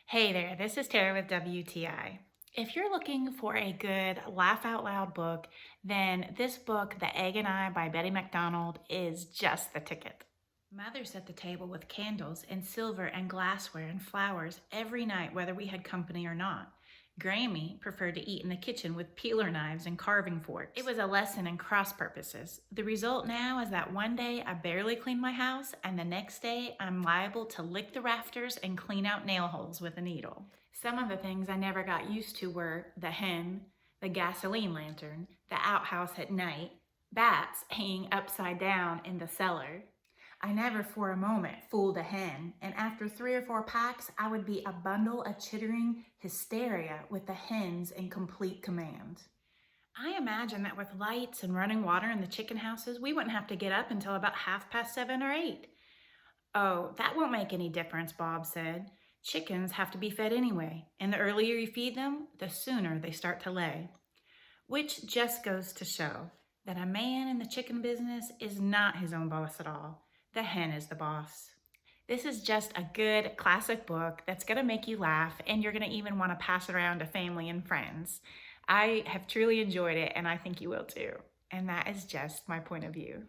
Hey there, this is Tara with WTI. If you're looking for a good laugh out loud book, then this book, The Egg and I by Betty MacDonald, is just the ticket. Mother set the table with candles and silver and glassware and flowers every night, whether we had company or not. Grammy preferred to eat in the kitchen with peeler knives and carving forks. It was a lesson in cross purposes. The result now is that one day I barely clean my house, and the next day I'm liable to lick the rafters and clean out nail holes with a needle. Some of the things I never got used to were the hen, the gasoline lantern, the outhouse at night, bats hanging upside down in the cellar. I never for a moment fooled a hen, and after 3 or 4 packs, I would be a bundle of chittering hysteria with the hens in complete command. I imagine that with lights and running water in the chicken houses, we wouldn't have to get up until about 7:30 or 8. Oh, that won't make any difference, Bob said. Chickens have to be fed anyway, and the earlier you feed them, the sooner they start to lay. Which just goes to show that a man in the chicken business is not his own boss at all. The hen is the boss. This is just a good classic book that's going to make you laugh, and you're going to even want to pass it around to family and friends. I have truly enjoyed it, and I think you will too. And that is just my point of view.